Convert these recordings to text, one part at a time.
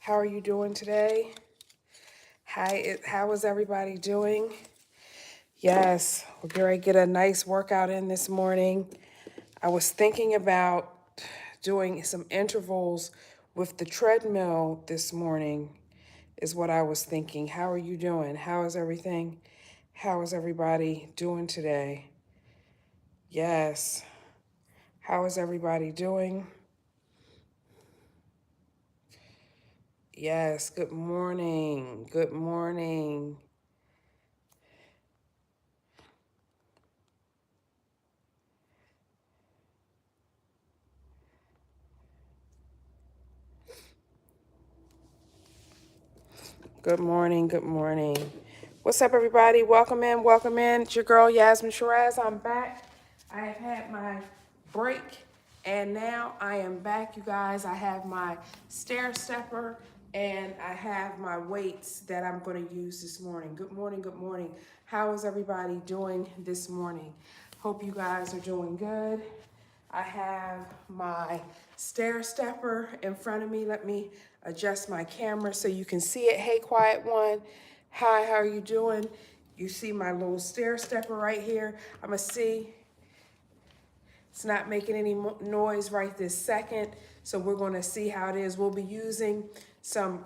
How are you doing today? Hi, how is everybody doing? Yes, we're going to get a nice workout in this morning. I was thinking about doing some intervals with the treadmill this morning, is what I was thinking. How are you doing? How is everything? How is everybody doing today? Yes. How is everybody doing? Yes, good morning. Good morning. Good morning. Good morning. What's up, everybody? Welcome in. Welcome in. It's your girl, Yasmin Shiraz. I'm back. I have had my break, and now I am back, you guys. I have my stair stepper, and I have my weights that I'm going to use this morning. Good morning. Good morning. How is everybody doing this morning? Hope you guys are doing good. I have my stair stepper in front of me. Let me adjust my camera so you can see it. Hey, quiet one. Hi, how are you doing? You see my little stair stepper right here. I'm gonna see. It's not making any noise right this second. So we're gonna see how it is. We'll be using some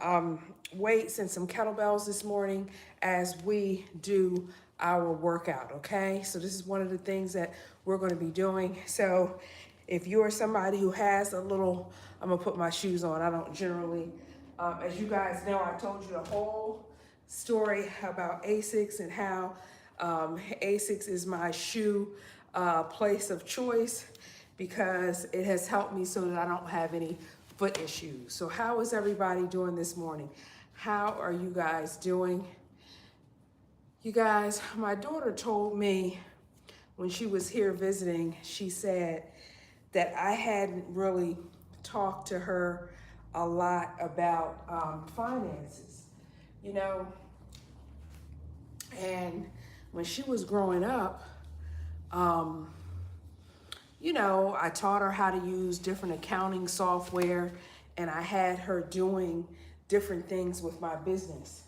weights and some kettlebells this morning as we do our workout, okay? So this is one of the things that we're gonna be doing. So if you're somebody who has a little, I'm gonna put my shoes on. I don't generally, as you guys know, I told you the whole story about ASICS and how ASICS is my shoe place of choice because it has helped me so that I don't have any foot issues. So how is everybody doing this morning? How are you guys doing? You guys, my daughter told me when she was here visiting, she said that I hadn't really talked to her a lot about finances, you know, and when she was growing up, um, you know, I taught her how to use different accounting software, and I had her doing different things with my business.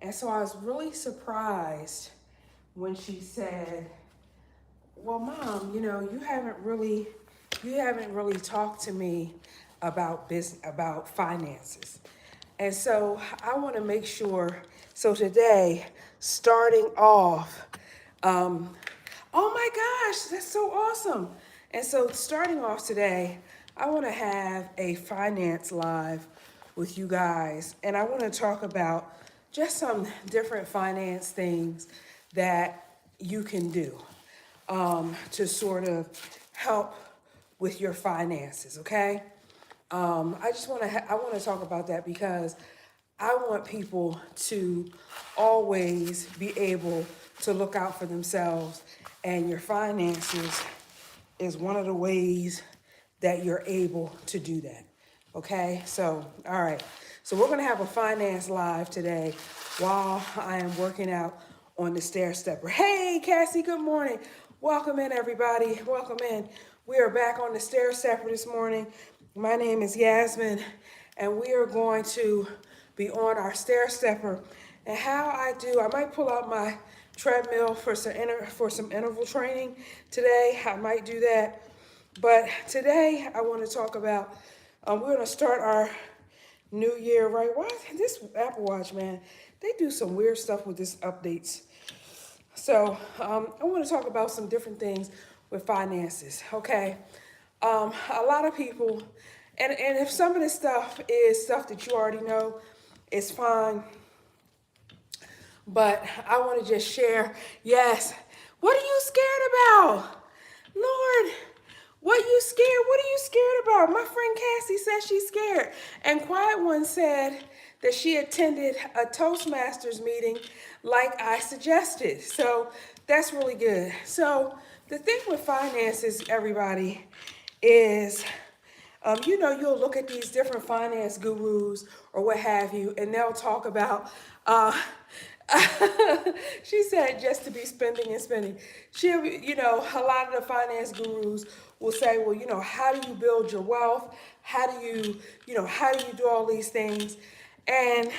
And so I was really surprised when she said, "Well, Mom, you know, you haven't really talked to me about business, about finances." And so I want to make sure. So today, starting off, um, oh my gosh, that's so awesome. And so starting off today, I want to have a finance live with you guys. And I want to talk about just some different finance things that you can do to sort of help with your finances, okay? I want to talk about that because I want people to always be able to look out for themselves, and your finances is one of the ways that you're able to do that. Okay, so all right, so we're gonna have a finance live today while I am working out on the stair stepper. Hey, Cassie, good morning. Welcome in, everybody. Welcome in. We are back on the stair stepper this morning. My name is Yasmin, and we are going to be on our stair stepper. And how I do, I might pull out my treadmill for some interval training today. I might do that. But today I want to talk about, we're going to start our new year, right? Why this Apple Watch, man? They do some weird stuff with this updates. So I want to talk about some different things with finances, okay? A lot of people, and if some of this stuff is stuff that you already know, it's fine. But I want to just share, yes, what are you scared about? Lord, what you scared? What are you scared about? My friend Cassie says she's scared. And Quiet One said that she attended a Toastmasters meeting like I suggested. So that's really good. So the thing with finances, everybody, is you know, you'll look at these different finance gurus or what have you, and they'll talk about She said just to be spending and spending. A lot of the finance gurus will say, well, how do you build your wealth? How do you do all these things? And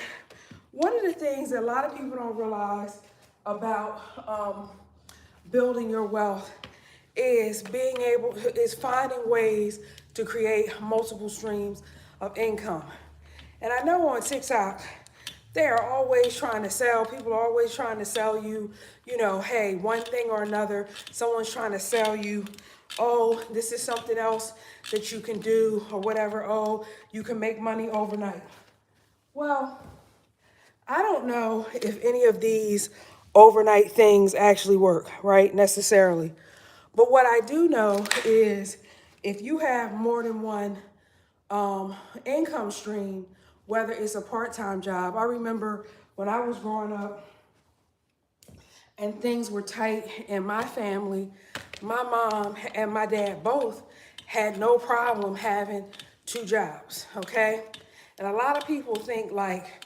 one of the things that a lot of people don't realize about building your wealth is finding ways to create multiple streams of income. And I know on TikTok, they are always trying to sell. People are always trying to sell you, hey, one thing or another. Someone's trying to sell you, oh, this is something else that you can do or whatever. Oh, you can make money overnight. Well, I don't know if any of these overnight things actually work, right? Necessarily. But what I do know is if you have more than one income stream, whether it's a part-time job. I remember when I was growing up and things were tight in my family, my mom and my dad both had no problem having two jobs, okay? And a lot of people think like,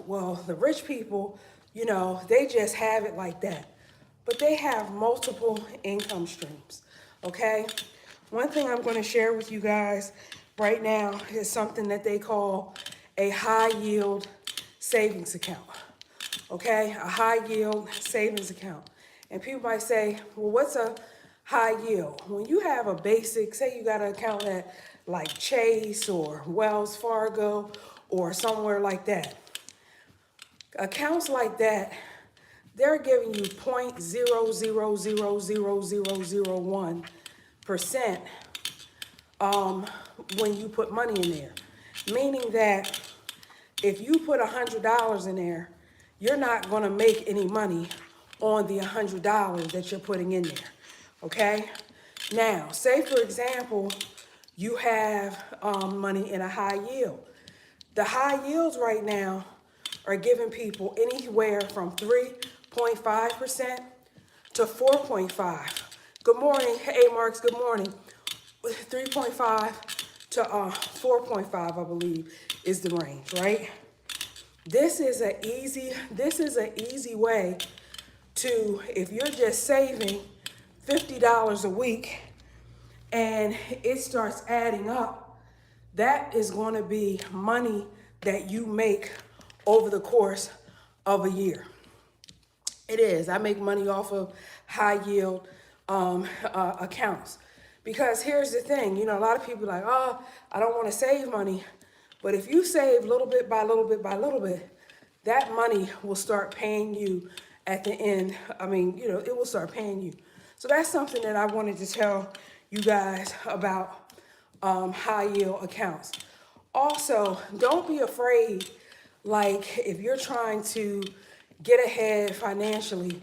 well, the rich people, they just have it like that. But they have multiple income streams, okay? One thing I'm going to share with you guys right now is something that they call a high yield savings account, okay? A high yield savings account. And people might say, well, what's a high yield? When you have a basic, say you got an account at like Chase or Wells Fargo or somewhere like that. Accounts like that, they're giving you 0.000001% when you put money in there. Meaning that if you put $100 in there, you're not going to make any money on the $100 that you're putting in there. Okay? Now, say for example, you have money in a high yield. The high yields right now are giving people anywhere from 3.5% to 4.5. Good morning. Hey, Marks, good morning. 3.5 to 4.5, I believe, is the range, right? This is an easy way to, if you're just saving $50 a week and it starts adding up, that is going to be money that you make over the course of a year. It is. I make money off of high yield accounts. Because here's the thing, a lot of people are like, oh, I don't want to save money. But if you save little bit by little bit by little bit, that money will start paying you at the end. It will start paying you. So that's something that I wanted to tell you guys about high yield accounts. Also, don't be afraid, like if you're trying to get ahead financially,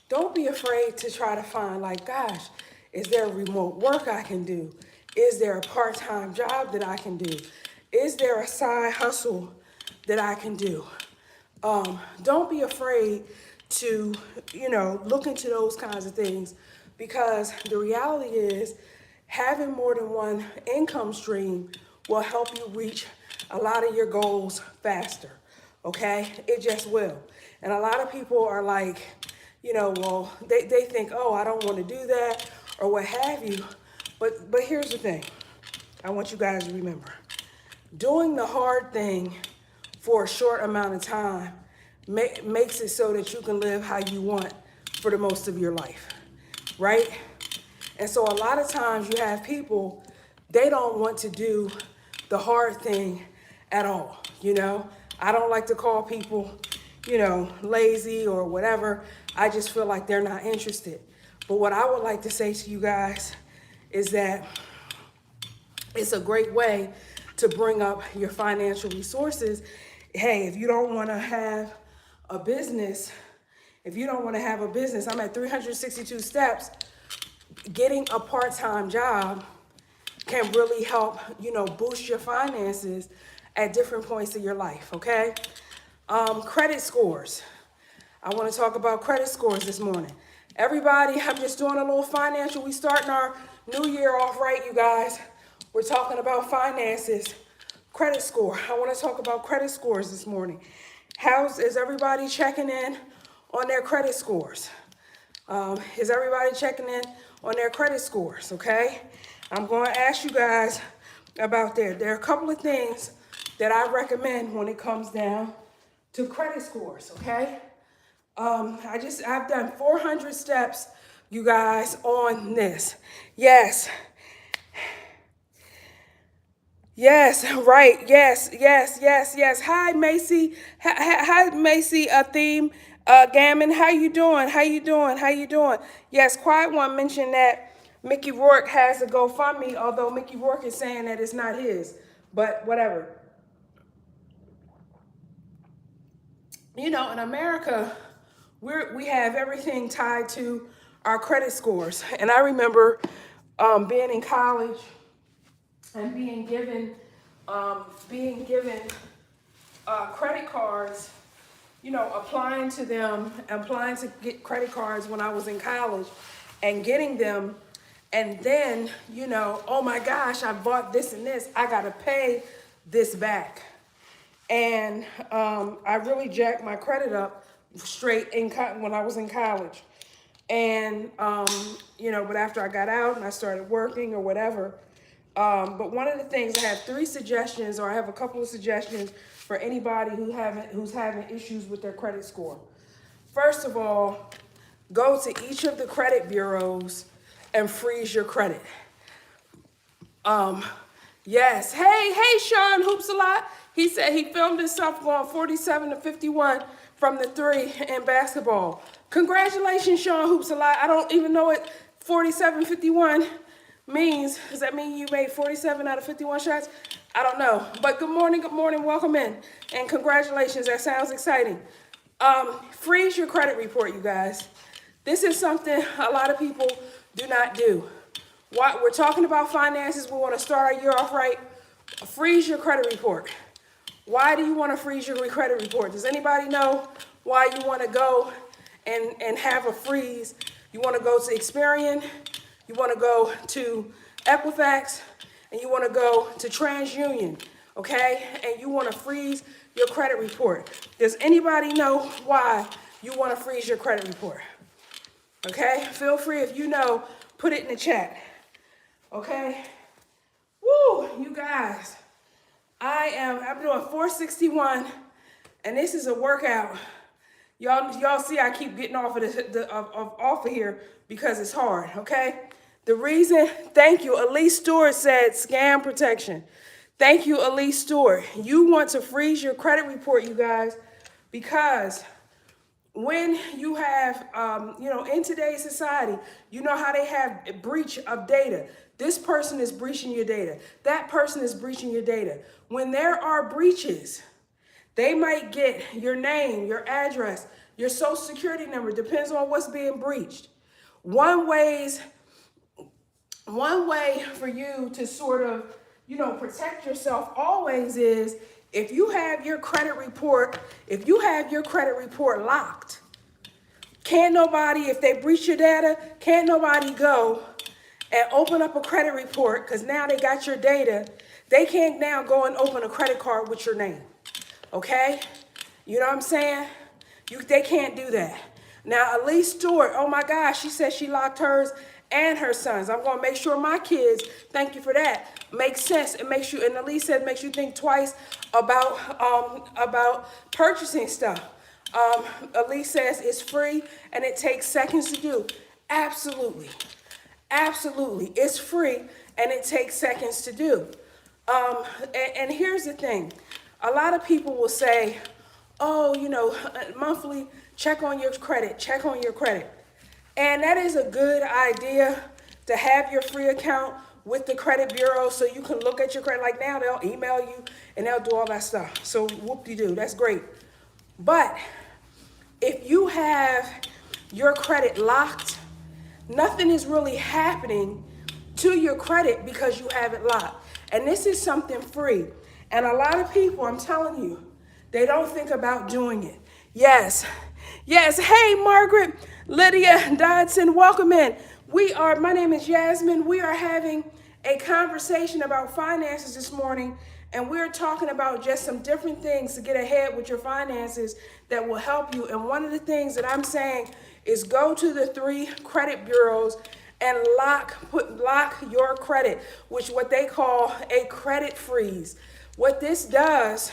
don't be afraid to try to find like, gosh, is there remote work I can do? Is there a part-time job that I can do? Is there a side hustle that I can do? Don't be afraid to, look into those kinds of things, because the reality is having more than one income stream will help you reach a lot of your goals faster, okay? It just will. And a lot of people are like, they think, oh, I don't want to do that or what have you. But here's the thing. I want you guys to remember. Doing the hard thing for a short amount of time makes it so that you can live how you want for the most of your life, right? And so a lot of times you have people, they don't want to do the hard thing at all, I don't like to call people, lazy or whatever. I just feel like they're not interested. But what I would like to say to you guys is that it's a great way to bring up your financial resources. Hey, if you don't want to have a business, I'm at 362 steps. Getting a part-time job can really help, boost your finances at different points of your life, okay? Credit scores. I want to talk about credit scores this morning. Everybody, I'm just doing a little financial. We starting our new year off right, you guys. We're talking about finances. Credit score. I want to talk about credit scores this morning. Is everybody checking in on their credit scores? Is everybody checking in on their credit scores? Okay. I'm going to ask you guys about that. There are a couple of things that I recommend when it comes down to credit scores. Okay. I've done 400 steps, you guys, on this. Yes. Yes, right. Yes. Hi, Macy. Hi, Macy. Theme. Gammon. How you doing? Yes, Quiet One mentioned that Mickey Rourke has a GoFundMe, although Mickey Rourke is saying that it's not his. But whatever. You know, in America, we have everything tied to our credit scores. And I remember being in college and being given credit cards, you know, applying to get credit cards when I was in college and getting them. And then, you know, oh my gosh, I bought this and this. I got to pay this back. And I really jacked my credit up straight when I was in college. And, you know, but after I got out and I started working or whatever, but one of the things, I have 3 suggestions, or I have a couple of suggestions for anybody who's having issues with their credit score. First of all, go to each of the credit bureaus and freeze your credit. Yes. Hey, Sean Hoops a lot. He said he filmed himself going 47 to 51 from the 3 in basketball. Congratulations, Sean Hoops a lot. I don't even know what 47-51 means. Does that mean you made 47 out of 51 shots? I don't know. But good morning, welcome in. And congratulations, that sounds exciting. Freeze your credit report, you guys. This is something a lot of people do not do. We're talking about finances. We want to start our year off right. Freeze your credit report. Why do you want to freeze your credit report? Does anybody know why you want to go and have a freeze? You want to go to Experian, you want to go to Equifax, and you want to go to TransUnion, okay? And you want to freeze your credit report. Does anybody know why you want to freeze your credit report? Okay, feel free, if you know, put it in the chat. Okay? Woo, you guys. I'm doing 461, and this is a workout. Y'all see I keep getting off of here because it's hard, okay? The reason, thank you, Elise Stewart said scam protection. Thank you, Elise Stewart. You want to freeze your credit report, you guys, because when you have, you know, in today's society, you know how they have a breach of data. This person is breaching your data. That person is breaching your data. When there are breaches, they might get your name, your address, your social security number, depends on what's being breached. One way for you to sort of, you know, protect yourself always is if you have your credit report locked, can't nobody, if they breach your data, can't nobody go and open up a credit report, because now they got your data. They can't now go and open a credit card with your name. Okay? You know what I'm saying? They can't do that. Now, Elise Stewart, oh my gosh, she said she locked hers and her sons. I'm going to make sure my kids, thank you for that, makes sense. It makes you, and Elise said, makes you think twice about purchasing stuff. Elise says it's free and it takes seconds to do. Absolutely. Absolutely. It's free and it takes seconds to do. And here's the thing. A lot of people will say, oh, you know, monthly, check on your credit. And that is a good idea to have your free account with the credit bureau so you can look at your credit. Like now they'll email you and they'll do all that stuff. So whoop-de-doo, that's great. But if you have your credit locked, nothing is really happening to your credit because you have it locked. And this is something free. And a lot of people, I'm telling you, they don't think about doing it. Yes. Hey, Margaret, Lydia Dodson, welcome in. My name is Yasmin. We are having a conversation about finances this morning. And we're talking about just some different things to get ahead with your finances that will help you. And one of the things that I'm saying is go to the 3 credit bureaus and lock your credit, which what they call a credit freeze. What this does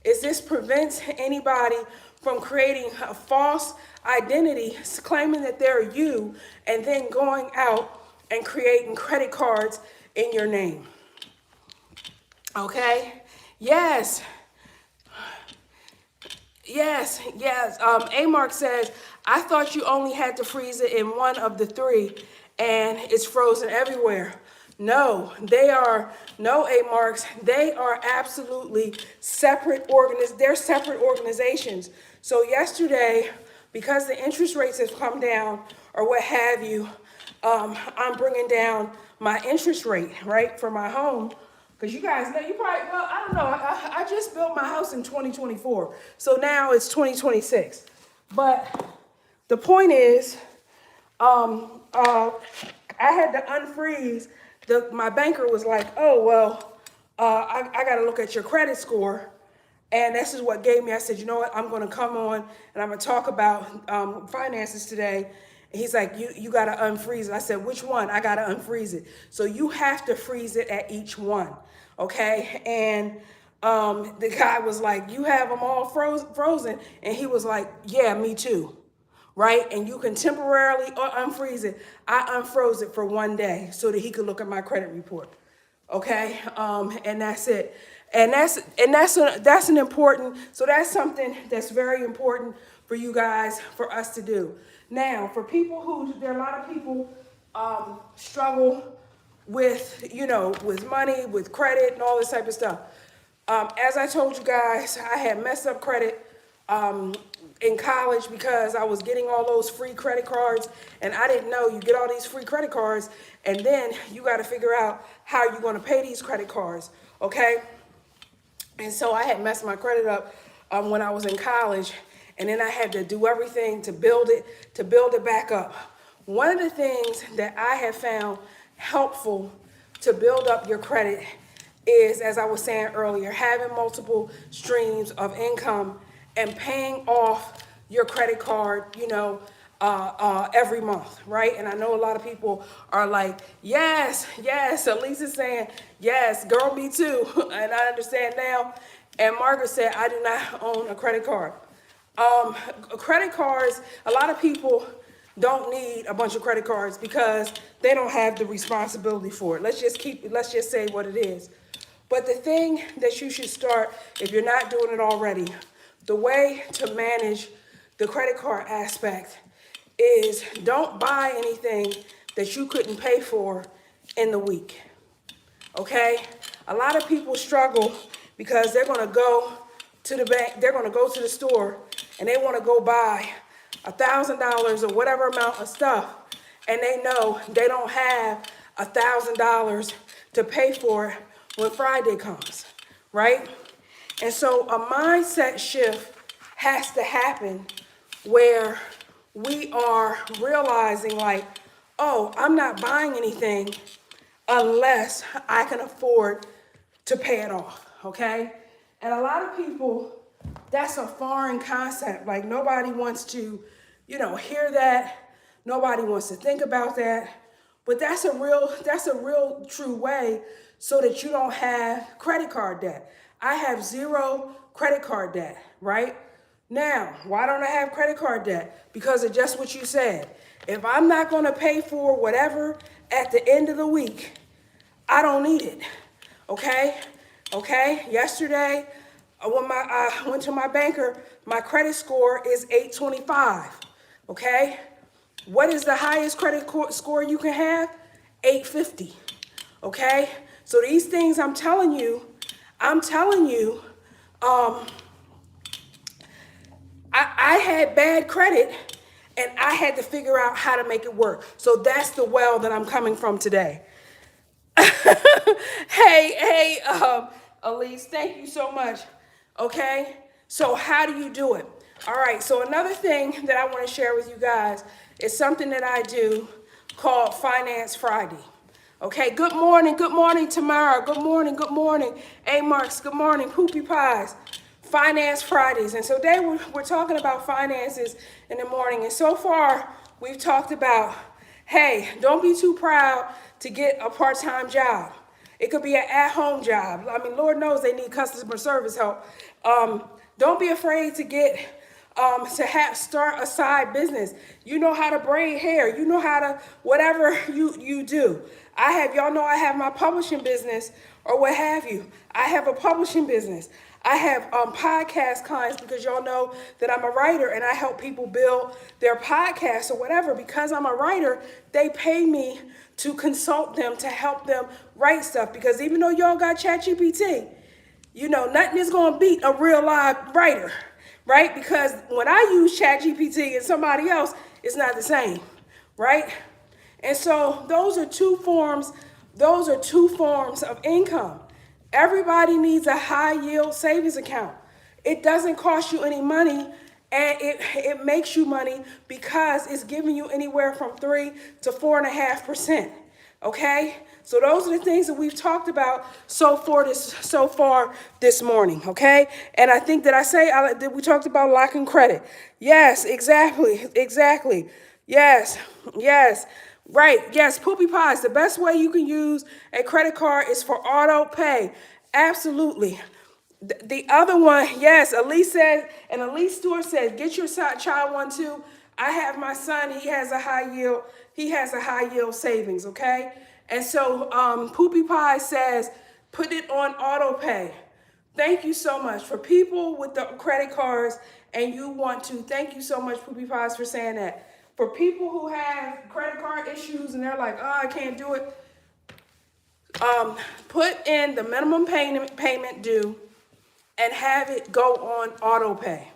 is this prevents anybody from creating a false identity, claiming that they're you, and then going out and creating credit cards in your name. Okay? Yes. Yes. A Mark says, I thought you only had to freeze it in one of the 3 and it's frozen everywhere. No, no, A Marks. They are absolutely separate they're separate organizations. So yesterday, because the interest rates have come down or what have you, I'm bringing down my interest rate, right, for my home. Because you guys know, you probably, well, I don't know. I just built my house in 2024. So now it's 2026. But the point is, I had to unfreeze. My banker was like, oh, well, I got to look at your credit score. And this is what gave me, I said, you know what, I'm going to come on and I'm going to talk about finances today. And he's like, you got to unfreeze it. I said, which one? I got to unfreeze it. So you have to freeze it at each one. Okay. And the guy was like, you have them all frozen. And he was like, yeah, me too. Right? And you can temporarily unfreeze it. I unfroze it for one day so that he could look at my credit report. Okay. And that's it. And that's an important, so that's something that's very important for you guys, for us to do. Now, for people there are a lot of people struggle with, with money, with credit and all this type of stuff. As I told you guys, I had messed up credit in college because I was getting all those free credit cards, and I didn't know you get all these free credit cards, and then you got to figure out how you're going to pay these credit cards, okay? And so I had messed my credit up when I was in college, and then I had to do everything to build it back up. One of the things that I have found helpful to build up your credit is, as I was saying earlier, having multiple streams of income and paying off your credit card, every month, right? And I know a lot of people are like, yes. Elisa's saying, yes, girl, me too. And I understand now. And Margaret said, I do not own a credit card. Credit cards, a lot of people don't need a bunch of credit cards because they don't have the responsibility for it. Let's just say what it is. But the thing that you should start, if you're not doing it already, the way to manage the credit card aspect is don't buy anything that you couldn't pay for in the week, okay? A lot of people struggle because they're going to go to the bank, they're going to go to the store, and they want to go buy $1,000 or whatever amount of stuff, and they know they don't have $1,000 to pay for it when Friday comes, right? And so a mindset shift has to happen where we are realizing like, oh, I'm not buying anything unless I can afford to pay it off, okay? And a lot of people, that's a foreign concept. Like nobody wants to, hear that. Nobody wants to think about that. But that's a real true way so that you don't have credit card debt. I have 0 credit card debt, right? Now, why don't I have credit card debt? Because of just what you said. If I'm not going to pay for whatever at the end of the week, I don't need it. Okay? Yesterday, when I went to my banker, my credit score is 825. Okay? What is the highest credit score you can have? 850. Okay? So these things I'm telling you, I had bad credit and I had to figure out how to make it work. So that's the well that I'm coming from today. Hey, Elise, thank you so much. Okay, so how do you do it? All right, so another thing that I want to share with you guys is something that I do called Finance Friday. Okay, good morning, Tamara. Good morning. A Marks, good morning. Poopy Pies, Finance Fridays. And so today we're talking about finances in the morning. And so far, we've talked about, hey, don't be too proud to get a part-time job. It could be an at-home job. I mean, Lord knows they need customer service help. Don't be afraid to start a side business. You know how to braid hair. You know how to whatever you do. Y'all know I have my publishing business or what have you. I have a publishing business. I have podcast clients because y'all know that I'm a writer and I help people build their podcasts or whatever. Because I'm a writer, they pay me to consult them to help them write stuff. Because even though y'all got ChatGPT, nothing is going to beat a real live writer, right? Because when I use ChatGPT and somebody else, it's not the same, right? And so those are two forms of income. Everybody needs a high yield savings account. It doesn't cost you any money, and it makes you money because it's giving you anywhere from 3 to 4.5%. Okay? So those are the things that we've talked about so far this morning, okay? And I think that we talked about locking credit. Yes, exactly. Yes. Right, yes, Poopy Pies. The best way you can use a credit card is for auto pay. Absolutely. The other one, yes, Elise Stewart said, get your child one too. I have my son, he has a high yield savings, okay? And so Poopy Pie says, put it on auto pay. Thank you so much. For people with the credit cards and thank you so much, Poopy Pies, for saying that. For people who have credit card issues and they're like, oh, I can't do it, put in the minimum payment due and have it go on auto pay.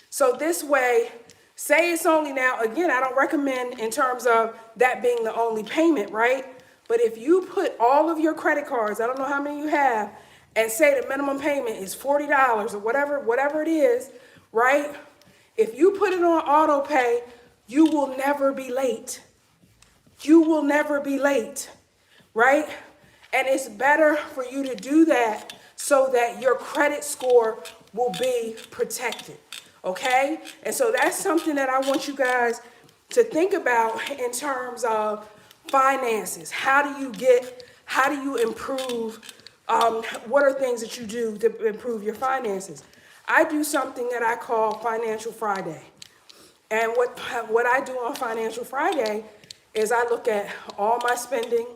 So this way, say it's only now, again, I don't recommend in terms of that being the only payment, right? But if you put all of your credit cards, I don't know how many you have, and say the minimum payment is $40 or whatever it is, right? If you put it on auto pay, you will never be late. Right? And it's better for you to do that so that your credit score will be protected. Okay? And so that's something that I want you guys to think about in terms of finances. How do you improve, what are things that you do to improve your finances? I do something that I call Financial Friday. And what I do on Financial Friday is I look at all my spending.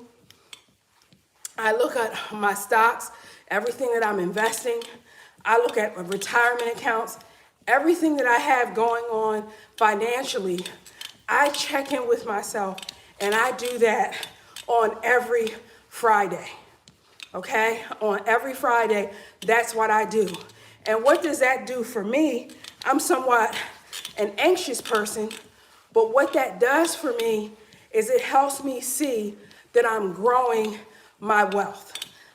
I look at my stocks, everything that I'm investing. I look at retirement accounts, everything that I have going on financially. I check in with myself, and I do that on every Friday. Okay? On every Friday, that's what I do. And what does that do for me? I'm somewhat an anxious person, but what that does for me is it helps me see that I'm growing my wealth,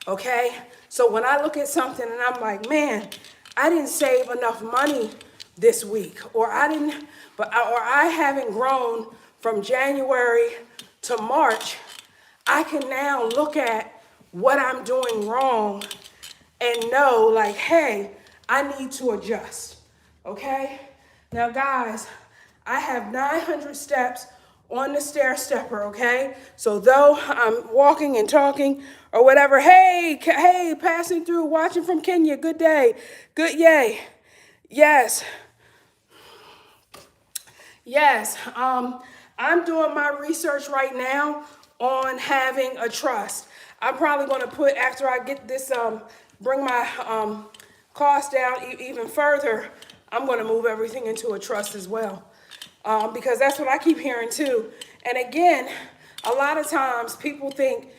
okay? So when I look at something and I'm like, man, I didn't save enough money this week, or I haven't grown from January to March, I can now look at what I'm doing wrong and know like, hey, I need to adjust, okay? Now, guys, I have 900 steps on the stair stepper, okay? So though I'm walking and talking or whatever, hey, passing through, watching from Kenya, good day, good yay. Yes, I'm doing my research right now on having a trust. I'm probably going to put, after I get this, bring my cost down even further, I'm going to move everything into a trust as well. Because that's what I keep hearing too. And again, a lot of times people think,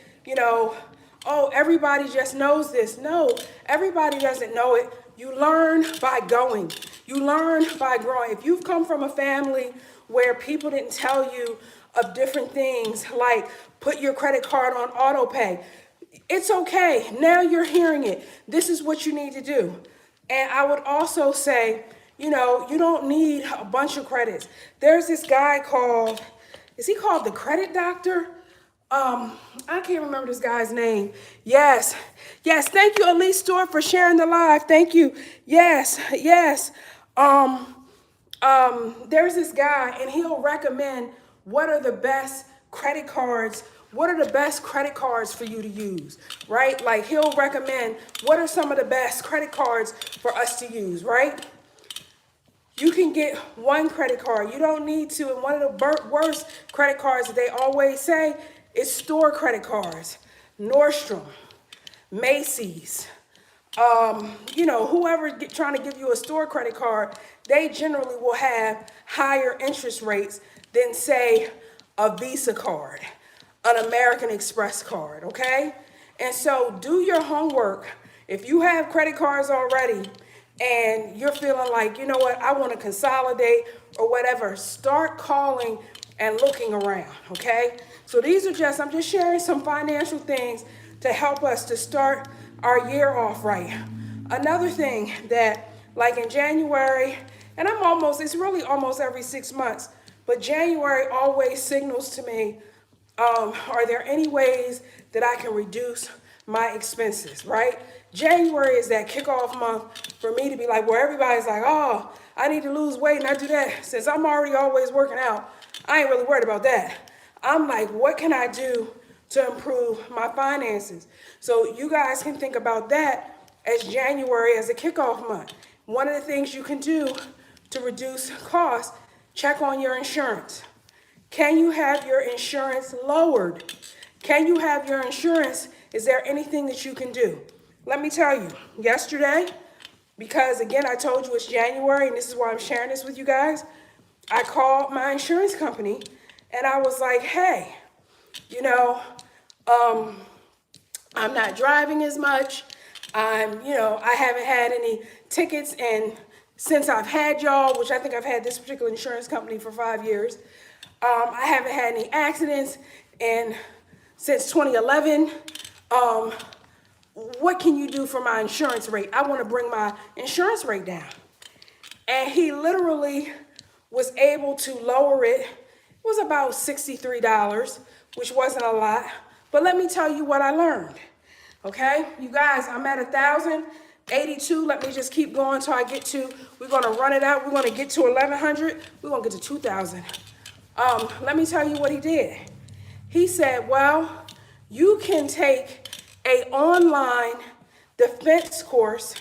oh, everybody just knows this. No, everybody doesn't know it. You learn by going. You learn by growing. If you've come from a family where people didn't tell you of different things, like put your credit card on auto pay, it's okay. Now you're hearing it. This is what you need to do. And I would also say, you don't need a bunch of credits. There's this guy is he called the Credit Doctor? I can't remember this guy's name. Yes. Yes. Thank you, Elite Store, for sharing the live. Thank you. Yes. Yes. Um, there's this guy, and he'll recommend what are the best credit cards. What are the best credit cards for you to use, right? Like he'll recommend what are some of the best credit cards for us to use, right? You can get one credit card. You don't need to. And one of the worst credit cards that they always say is store credit cards. Nordstrom, Macy's, whoever trying to give you a store credit card, they generally will have higher interest rates than, say, a Visa card, an American Express card, okay? And so do your homework. If you have credit cards already and you're feeling like, you know what, I want to consolidate or whatever, start calling and looking around, okay? So I'm just sharing some financial things to help us to start our year off right. Another thing that, like in January, and it's really almost every 6 months, but January always signals to me, are there any ways that I can reduce my expenses, right? January is that kickoff month for me to be like, where everybody's like, oh, I need to lose weight and I do that. Since I'm already always working out, I ain't really worried about that. I'm like, what can I do to improve my finances? So you guys can think about that as January as a kickoff month. One of the things you can do to reduce costs, check on your insurance. Can you have your insurance lowered? Can you have your insurance? Is there anything that you can do? Let me tell you, yesterday, because again, I told you it's January, and this is why I'm sharing this with you guys. I called my insurance company and I was like, hey, you know, I'm not driving as much. I haven't had any tickets, and since I've had y'all, which I think I've had this particular insurance company for 5 years, I haven't had any accidents, and since 2011, what can you do for my insurance rate? I want to bring my insurance rate down. And he literally was able to lower it. It was about $63, which wasn't a lot. But let me tell you what I learned. Okay, you guys, I'm at 1,082. Let me just keep going until I get to, we're going to run it out. We're going to get to 1,100. We're going to get to 2,000. Let me tell you what he did. He said, well, you can take a online defense course,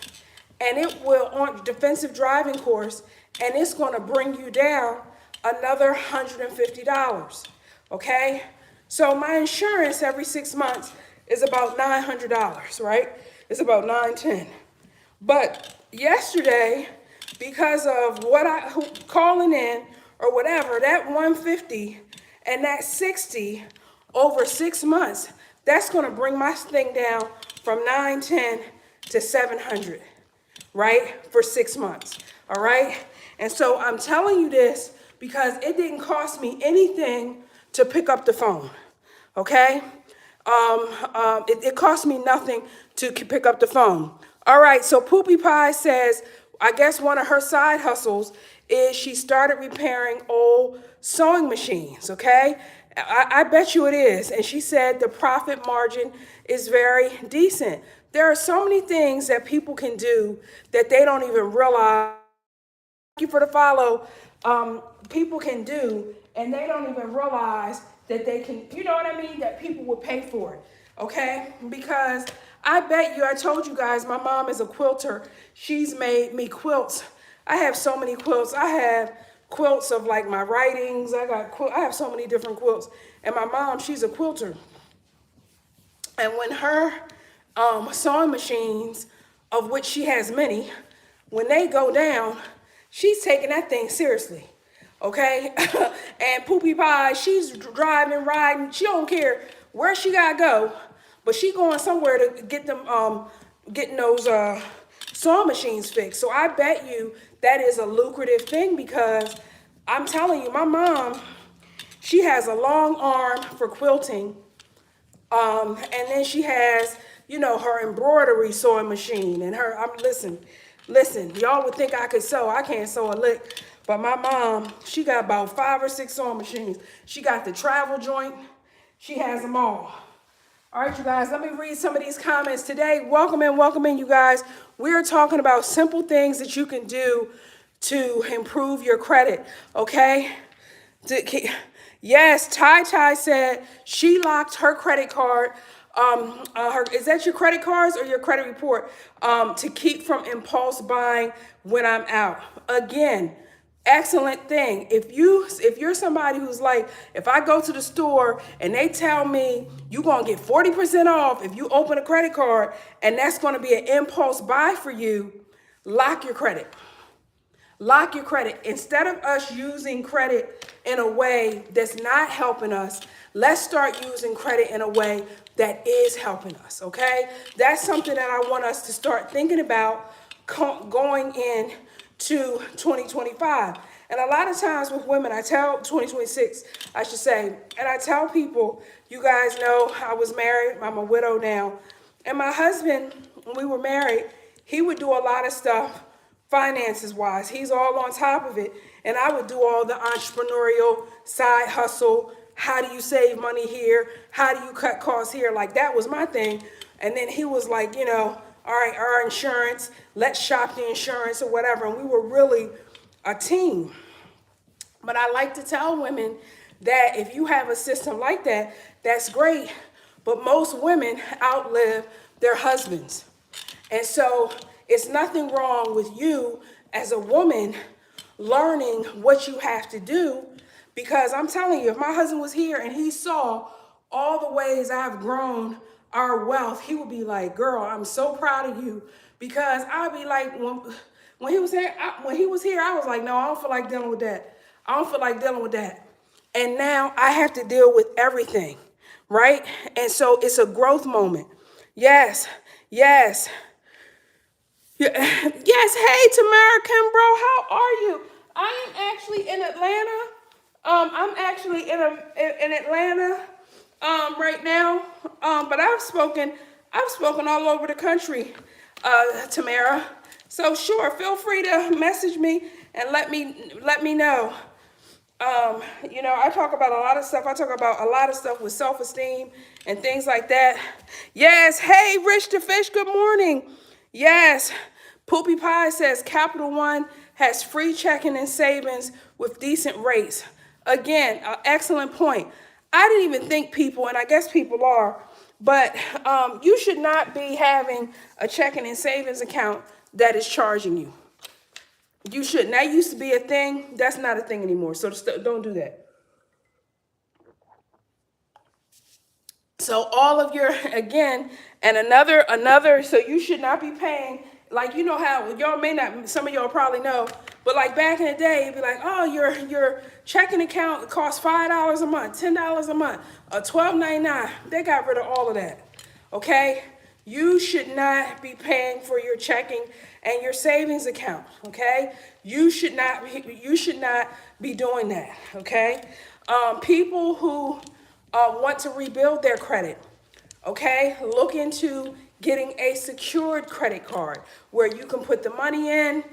and it will, on defensive driving course, and it's going to bring you down another $150. Okay, so my insurance every 6 months is about $900, right? It's about $910. But yesterday, because of calling in or whatever, that 150 and that 60 over 6 months, that's going to bring my thing down from 910 to 700, right? For 6 months. All right. And so I'm telling you this because it didn't cost me anything to pick up the phone. Okay. It cost me nothing to pick up the phone. All right. So Poopy Pie says, I guess one of her side hustles is she started repairing old sewing machines. Okay. I bet you it is. And she said the profit margin is very decent. There are so many things that people can do that they don't even realize. Thank you for the follow. People can do, and they don't even realize that they can, you know what I mean? That people would pay for it, okay? Because I bet you, I told you guys, my mom is a quilter. She's made me quilts. I have so many quilts. I have quilts of like my writings. I have so many different quilts. And my mom, she's a quilter. And when her sewing machines, of which she has many, when they go down, she's taking that thing seriously, okay? And Poopy Pie, she's driving, riding. She don't care where she gotta go, but she going somewhere to get them, getting those sewing machines fixed. So I bet you that is a lucrative thing because I'm telling you, my mom, she has a long arm for quilting. And then she has, her embroidery sewing machine and listen, y'all would think I could sew. I can't sew a lick. But my mom, she got about 5 or 6 sewing machines. She got the travel joint. She has them all. All right, you guys, let me read some of these comments today. Welcome in, you guys. We're talking about simple things that you can do to improve your credit, okay? Yes, Tai said she locked her credit card. Is that your credit cards or your credit report? To keep from impulse buying when I'm out. Again, excellent thing. If you're somebody who's like, if I go to the store and they tell me you're gonna get 40% off if you open a credit card, and that's gonna be an impulse buy for you, lock your credit. Lock your credit. Instead of us using credit in a way that's not helping us, let's start using credit in a way that is helping us, okay? That's something that I want us to start thinking about going in to 2025. And a lot of times with women, I tell 2026, I should say, and I tell people, you guys know I was married, I'm a widow now. And my husband, when we were married, he would do a lot of stuff finances wise. He's all on top of it. And I would do all the entrepreneurial side hustle. How do you save money here? How do you cut costs here? Like that was my thing. And then he was like, all right, our insurance, let's shop the insurance or whatever. And we were really a team. But I like to tell women that if you have a system like that, that's great. But most women outlive their husbands. And so it's nothing wrong with you as a woman learning what you have to do, because I'm telling you, if my husband was here and he saw all the ways I've grown our wealth, he would be like, girl, I'm so proud of you. Because I'd be like, when he was here, I was like, no, I don't feel like dealing with that. I don't feel like dealing with that. And now I have to deal with everything, right? And so it's a growth moment. Yes. Yes. Yes. Hey, Tamara Kimbrough, how are you? I am actually in Atlanta. I'm actually in Atlanta right now. But I've spoken all over the country, Tamara. So sure, feel free to message me and let me know. I talk about a lot of stuff. I talk about a lot of stuff with self-esteem and things like that. Yes. Hey, Rich the Fish, good morning. Yes. Poopy Pie says Capital One has free checking and savings with decent rates. Again, an excellent point. I didn't even think people, and I guess people are, but you should not be having a checking and savings account that is charging you. You shouldn't. That used to be a thing. That's not a thing anymore. So don't do that. So all of your, again, and another, so you should not be paying, like, you know how, y'all may not, some of y'all probably know, but like back in the day, it'd be like, oh, your checking account costs $5 a month, $10 a month, $12.99. They got rid of all of that, okay? You should not be paying for your checking and your savings account, okay? You should not be doing that, okay? People who want to rebuild their credit, okay? Look into getting a secured credit card where you can put the money in,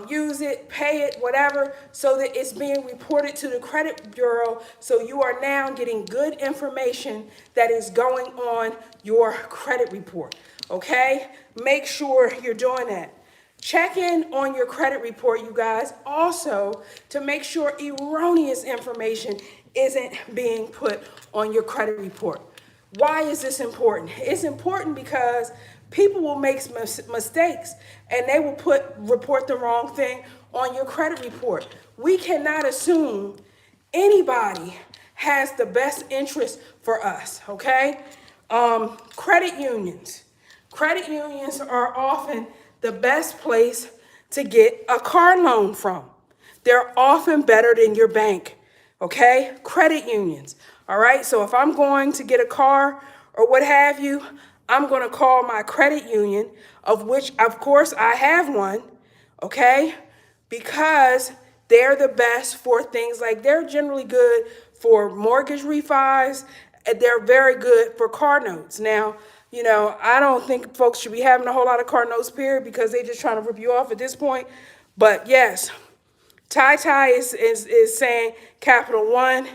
use it, pay it, whatever, so that it's being reported to the credit bureau. So you are now getting good information that is going on your credit report, okay? Make sure you're doing that. Check in on your credit report, you guys, also to make sure erroneous information isn't being put on your credit report. Why is this important? It's important because people will make mistakes and they will report the wrong thing on your credit report. We cannot assume anybody has the best interest for us, okay? Credit unions. Credit unions are often the best place to get a car loan from. They're often better than your bank, okay? Credit unions, all right? So if I'm going to get a car or what have you, I'm going to call my credit union, of which, of course, I have one, okay? Because they're the best for things like, they're generally good for mortgage refis, and they're very good for car notes. Now, I don't think folks should be having a whole lot of car notes, period, because they're just trying to rip you off at this point. But yes, Tai is saying Capital One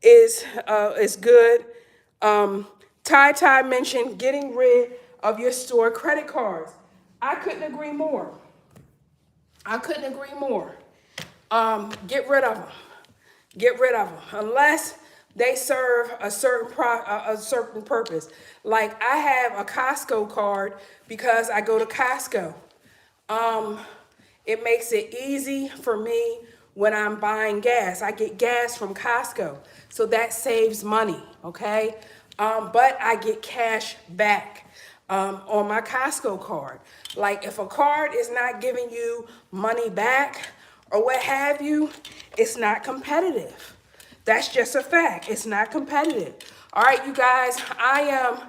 is good. Ty mentioned getting rid of your store credit cards. I couldn't agree more. I couldn't agree more. Get rid of them. Get rid of them unless they serve a certain purpose. Like I have a Costco card because I go to Costco. Um, it makes it easy for me when I'm buying gas. I get gas from Costco, so that saves money, okay? But I get cash back on my Costco card. Like if a card is not giving you money back or what have you, it's not competitive. That's just a fact. It's not competitive. All right, you guys, I am.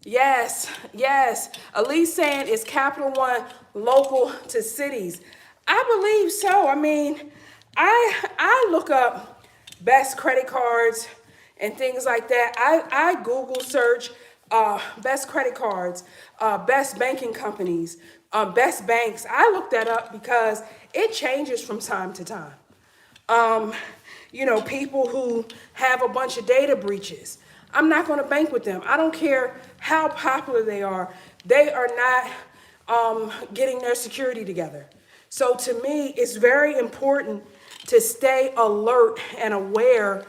Yes, yes. Elise saying is Capital One local to cities. I believe so. I mean, I look up best credit cards and things like that. I Google search best credit cards, best banking companies, best banks. I look that up because it changes from time to time. Um, people who have a bunch of data breaches. I'm not going to bank with them. I don't care how popular they are. They are not getting their security together. So to me, it's very important to stay alert and aware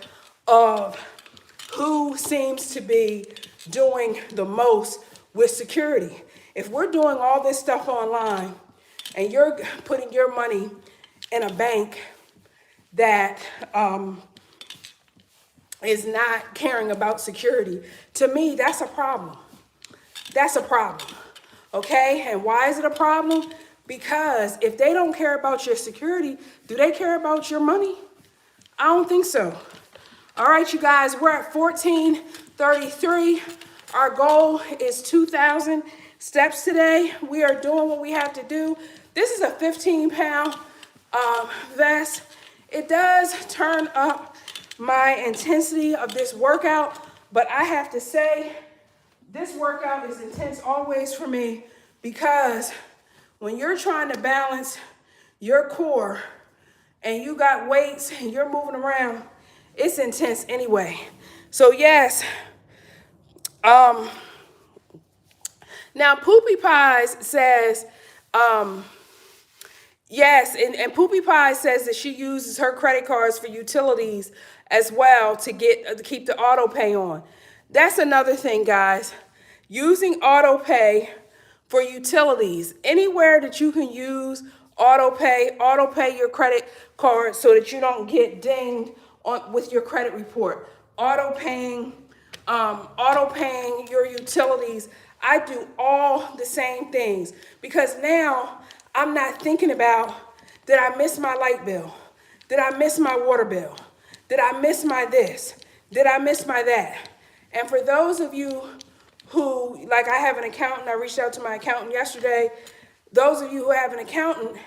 of who seems to be doing the most with security. If we're doing all this stuff online and you're putting your money in a bank that is not caring about security, to me, that's a problem. That's a problem. Okay? And why is it a problem? Because if they don't care about your security, do they care about your money? I don't think so. All right, you guys, we're at 1433. Our goal is 2,000 steps today. We are doing what we have to do. This is a 15-pound vest. It does turn up my intensity of this workout, but I have to say, this workout is intense always for me because when you're trying to balance your core and you got weights and you're moving around, it's intense anyway. So yes, now Poopy Pies says, yes, and Poopy Pie says that she uses her credit cards for utilities as well to keep the auto pay on. That's another thing, guys. Using auto pay for utilities. Anywhere that you can use auto pay your credit card so that you don't get dinged with your credit report. Auto paying your utilities. I do all the same things because now I'm not thinking about, did I miss my light bill? Did I miss my water bill? Did I miss my this? Did I miss my that? And for those of you who, like I have an accountant, I reached out to my accountant yesterday. Those of you who have an accountant,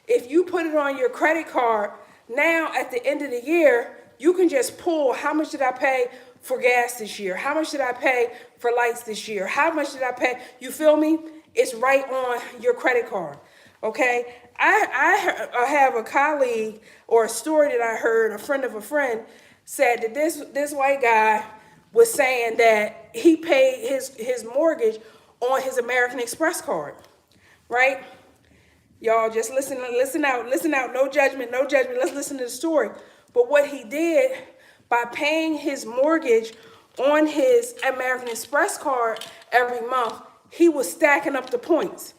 if you put it on your credit card, now at the end of the year, you can just pull how much did I pay for gas this year? How much did I pay for lights this year? How much did I pay? You feel me? It's right on your credit card. Okay, I have a colleague or a story that I heard, a friend of a friend said that this white guy was saying that he paid his mortgage on his American Express card, right? Y'all just listen out, no judgment, let's listen to the story. But what he did by paying his mortgage on his American Express card every month, he was stacking up the points.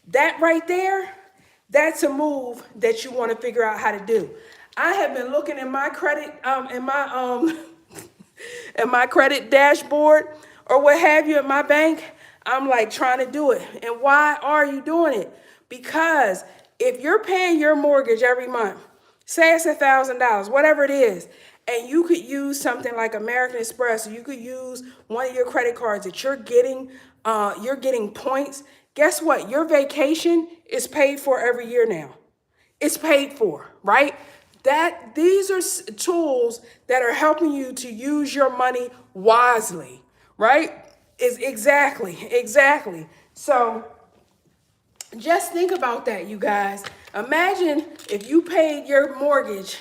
That right there, that's a move that you want to figure out how to do. I have been looking at my credit, in my credit dashboard or what have you at my bank. I'm like trying to do it. And why are you doing it? Because if you're paying your mortgage every month, say it's $1,000, whatever it is, and you could use something like American Express, or you could use one of your credit cards that you're getting points. Guess what? Your vacation is paid for every year now. It's paid for, right? These are tools that are helping you to use your money wisely, right? Is exactly. So just think about that, you guys. Imagine if you paid your mortgage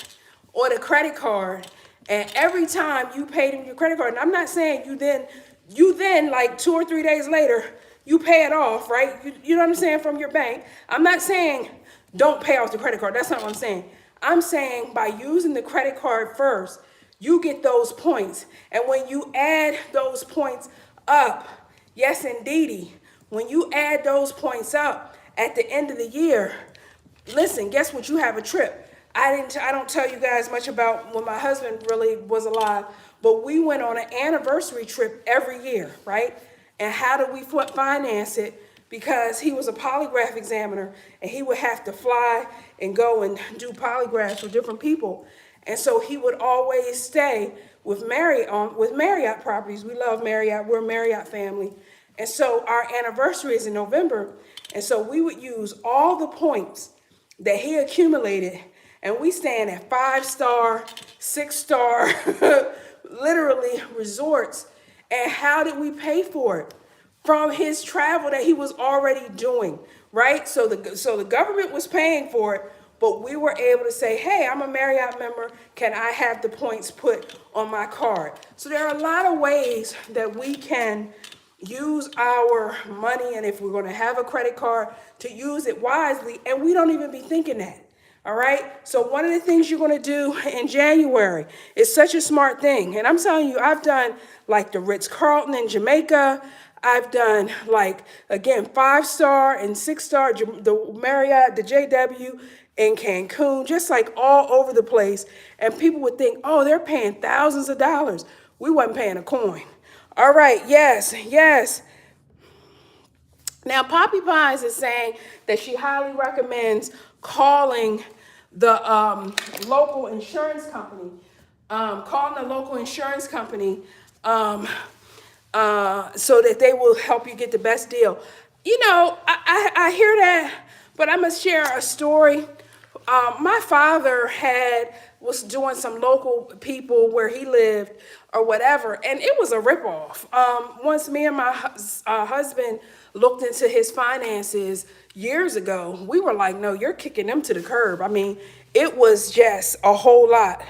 or the credit card And every time you paid him your credit card, and I'm not saying you then like 2 or 3 days later, you pay it off, right? You know what I'm saying, from your bank. I'm not saying don't pay off the credit card. That's not what I'm saying. I'm saying by using the credit card first, you get those points. And when you add those points up, yes, indeedy, when you add those points up at the end of the year, listen, guess what? You have a trip. I don't tell you guys much about when my husband really was alive, but we went on an anniversary trip every year, right? And how did we finance it? Because he was a polygraph examiner and he would have to fly and go and do polygraphs with different people. And so he would always stay with Marriott properties. We love Marriott. We're a Marriott family. And so our anniversary is in November. And so we would use all the points that he accumulated, and we staying at 5-star, 6-star, literally resorts. And how did we pay for it? From his travel that he was already doing, right? So the government was paying for it, but we were able to say, hey, I'm a Marriott member. Can I have the points put on my card? So there are a lot of ways that we can use our money, and if we're going to have a credit card, to use it wisely, and we don't even be thinking that. All right. So one of the things you're going to do in January is such a smart thing. And I'm telling you, I've done like the Ritz-Carlton in Jamaica. I've done like, again, 5-star and 6-star, the Marriott, the JW in Cancun, just like all over the place. And people would think, oh, they're paying thousands of dollars. We wasn't paying a coin. All right. Yes. Yes. Now, Poppy Pies is saying that she highly recommends calling the local insurance company, so that they will help you get the best deal. You know, I hear that, but I must share a story. My father was doing some local people where he lived or whatever, and it was a ripoff. Once me and my husband looked into his finances years ago, we were like, no, you're kicking them to the curb. I mean, it was just a whole lot.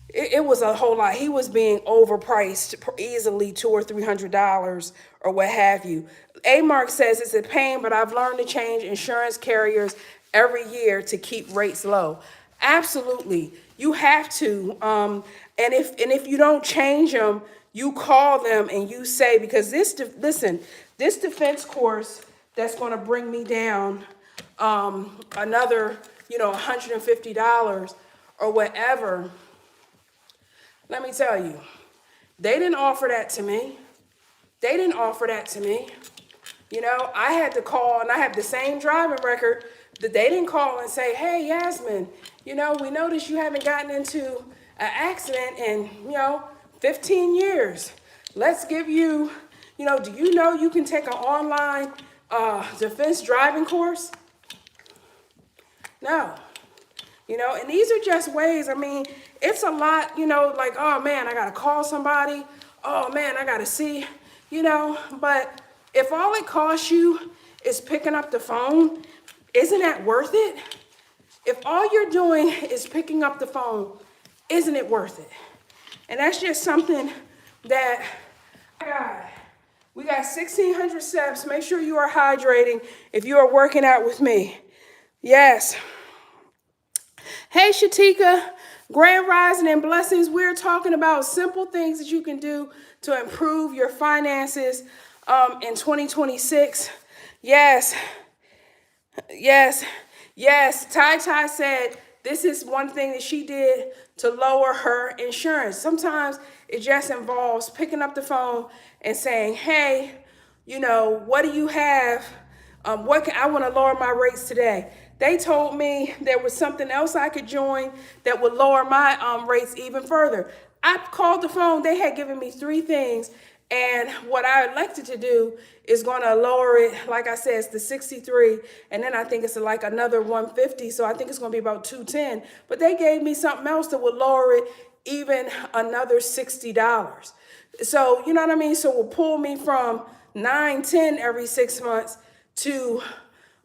It was a whole lot. He was being overpriced easily $200 or $300 or what have you. A Mark says it's a pain, but I've learned to change insurance carriers every year to keep rates low. Absolutely, you have to. And if you don't change them, you call them and you say, because this defense course that's going to bring me down another $150 or whatever. Let me tell you, they didn't offer that to me. They didn't offer that to me. You know, I had to call, and I have the same driving record, that they didn't call and say, hey, Yasmin, we noticed you haven't gotten into an accident in, 15 years. Let's give you, do you know you can take an online defense driving course? No. And these are just ways, it's a lot, like, oh man, I got to call somebody. Oh man, I got to see, but if all it costs you is picking up the phone, isn't that worth it? If all you're doing is picking up the phone, isn't it worth it? And that's just something that, God, we got 1,600 steps. Make sure you are hydrating if you are working out with me. Yes. Hey, Shatika, Grand Rising and Blessings. We're talking about simple things that you can do to improve your finances in 2026. Yes. Tai said this is one thing that she did to lower her insurance. Sometimes it just involves picking up the phone and saying, hey, what do you have? I want to lower my rates today. They told me there was something else I could join that would lower my rates even further. I called the phone. They had given me 3 things. And what I elected to do is going to lower it, like I said, it's the 63. And then I think it's like another 150. So I think it's going to be about 210. But they gave me something else that would lower it even another $60. So, you know what I mean? So it will pull me from $910 every 6 months to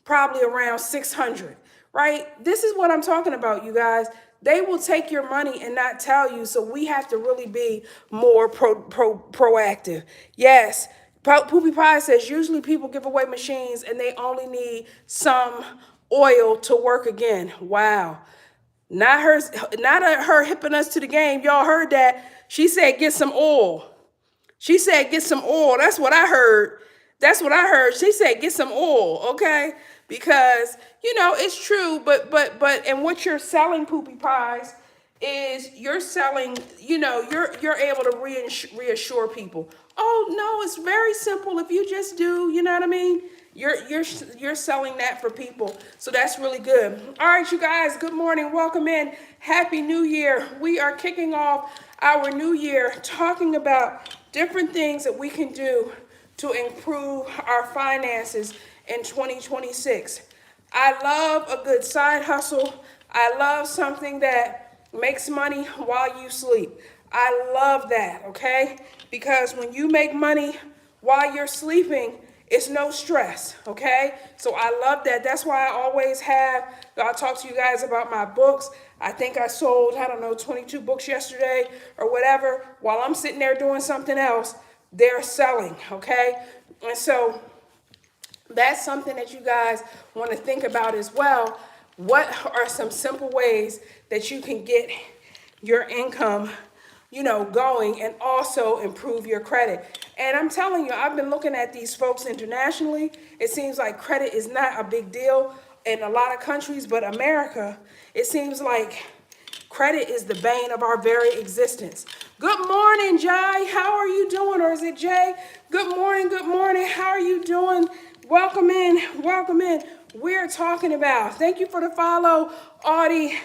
probably around $600, right? This is what I'm talking about, you guys. they will take your money and not tell you. So we have to really be more proactive. Yes. Poopy Pie says usually people give away machines and they only need some oil to work again. Wow. Not her, not her hipping us to the game. Y'all heard that. She said, get some oil. She said, get some oil. That's what I heard. That's what I heard. She said, get some oil, okay? Because, it's true, but, and what you're selling, Poopy Pies, is you're selling, you're able to reassure people. Oh, no, it's very simple. If you just do, you know what I mean? You're selling that for people. So that's really good. All right, you guys, good morning. Welcome in. Happy New Year. We are kicking off our new year talking about different things that we can do to improve our finances in 2026. I love a good side hustle. I love something that makes money while you sleep. I love that, okay? Because when you make money while you're sleeping, it's no stress, okay? So I love that. That's why I always I'll talk to you guys about my books. I think I sold, 22 books yesterday or whatever. While I'm sitting there doing something else, they're selling, okay? And so that's something that you guys want to think about as well. What are some simple ways that you can get your income, going and also improve your credit? And I'm telling you, I've been looking at these folks internationally. It seems like credit is not a big deal in a lot of countries, but America, it seems like credit is the bane of our very existence. Good morning, Jai. How are you doing? Or is it Jay? Good morning. Good morning. How are you doing? Welcome in. Welcome in. We're talking about, thank you for the follow, Audie.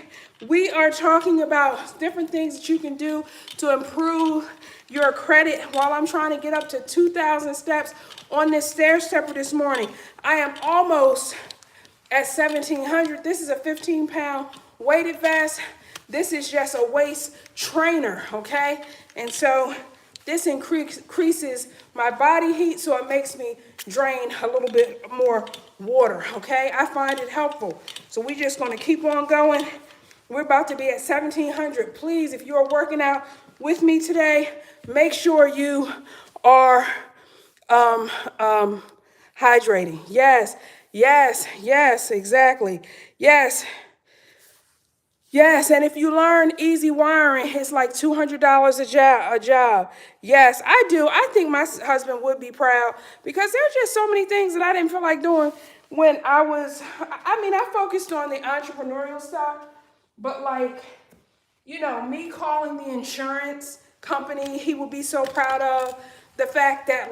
We are talking about different things that you can do to improve your credit while I'm trying to get up to 2,000 steps on this stair stepper this morning. I am almost at 1,700. This is a 15-pound weighted vest. This is just a waist trainer, okay? And so this increases my body heat, so it makes me drain a little bit more water, okay? I find it helpful. So we're just gonna keep on going. We're about to be at 1,700. Please, if you're working out with me today, make sure you are hydrating. Yes, yes, yes, exactly. Yes. Yes, and if you learn easy wiring, it's like $200 a job. Yes, I do. I think my husband would be proud because there's just so many things that I didn't feel like doing when I focused on the entrepreneurial stuff, but me calling the insurance company, he would be so proud of the fact that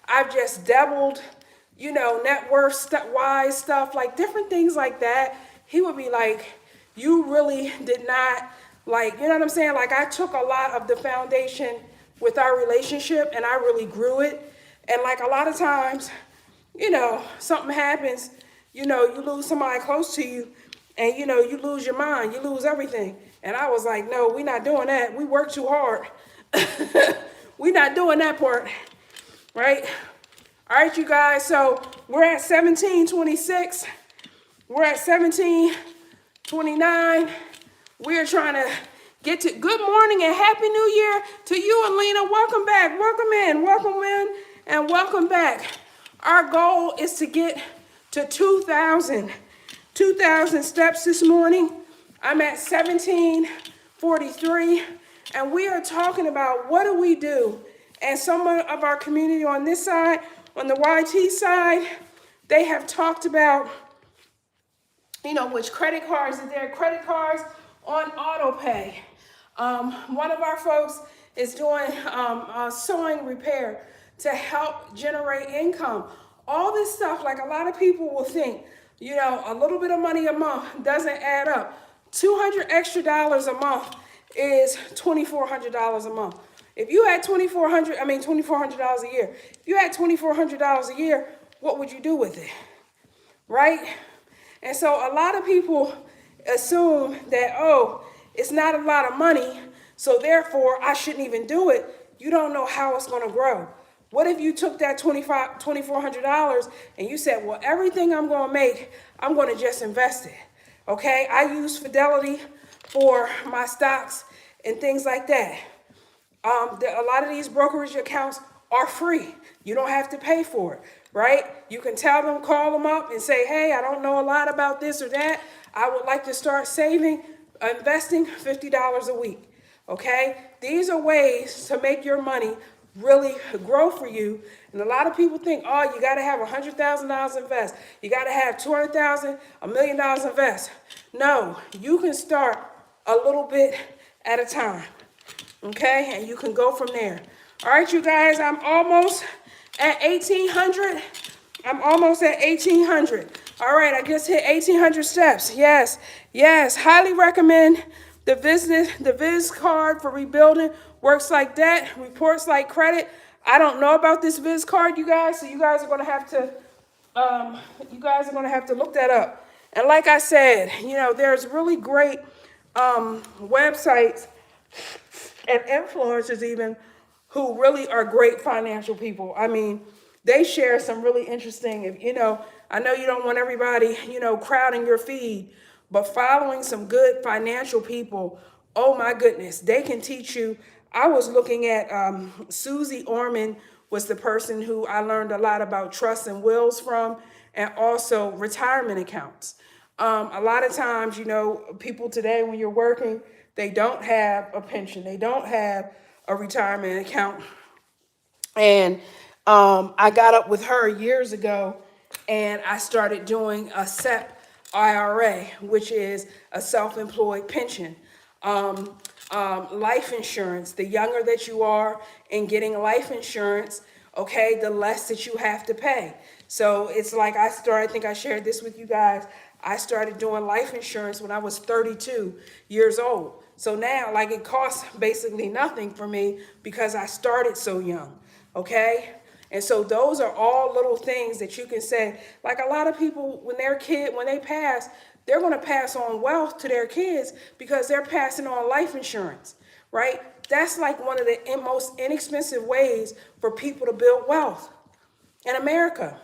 I've just dabbled, net worth wise stuff, like different things like that. He would be like, you really did not, you know what I'm saying? I took a lot of the foundation with our relationship and I really grew it. And a lot of times, something happens, you lose somebody close to you and, you lose your mind, you lose everything. And I was like, no, we're not doing that. We work too hard. We're not doing that part, right? All right, you guys, so we're at 1726. We're at 1729. We're trying to get to good morning and happy new year to you, Alina. Welcome back. Welcome in, and welcome back. Our goal is to get to 2,000 steps this morning. I'm at 1743, and we are talking about what do we do. And some of our community on this side, on the YT side, they have talked about which credit cards are there. Credit cards on auto pay. One of our folks is doing sewing repair to help generate income. All this stuff, a lot of people will think, a little bit of money a month doesn't add up. $200 extra a month is $2,400 a month. If you had $2,400 a year. If you had $2,400 a year, what would you do with it? Right? And so a lot of people assume that, it's not a lot of money, so therefore I shouldn't even do it. You don't know how it's going to grow. What if you took that $2,400 and you said, well, everything I'm going to make, I'm going to just invest it. Okay, I use Fidelity for my stocks and things like that. A lot of these brokerage accounts are free. You don't have to pay for it, right? You can tell them, call them up and say, hey, I don't know a lot about this or that. I would like to start saving, investing $50 a week. Okay? These are ways to make your money really grow for you. And a lot of people think, oh, you got to have $100,000 invest. You got to have $200,000, $1 million invest. No, you can start a little bit at a time. Okay, and you can go from there. All right, you guys, I'm almost at 1,800. I'm almost at 1,800. All right, I just hit 1,800 steps. Yes, yes, highly recommend the Viz card for rebuilding. Works like that, reports like credit. I don't know about this Viz card, you guys, so you guys are gonna have to look that up. And like I said, there's really great websites and influencers even who really are great financial people. I mean, they share some really interesting, I know you don't want everybody, crowding your feed, but following some good financial people, oh my goodness, they can teach you. I was looking at Susie Orman was the person who I learned a lot about trusts and wills from, and also retirement accounts. A lot of times, people today when you're working, they don't have a pension. They don't have a retirement account. And I got up with her years ago and I started doing a SEP IRA, which is a self-employed pension. Life insurance, the younger that you are in getting life insurance, okay, the less that you have to pay. So it's like I think I shared this with you guys. I started doing life insurance when I was 32 years old. So now, like, it costs basically nothing for me because I started so young, okay? And so those are all little things that you can say. Like, a lot of people, when they pass, they're going to pass on wealth to their kids because they're passing on life insurance, right? That's like one of the most inexpensive ways for people to build wealth in America,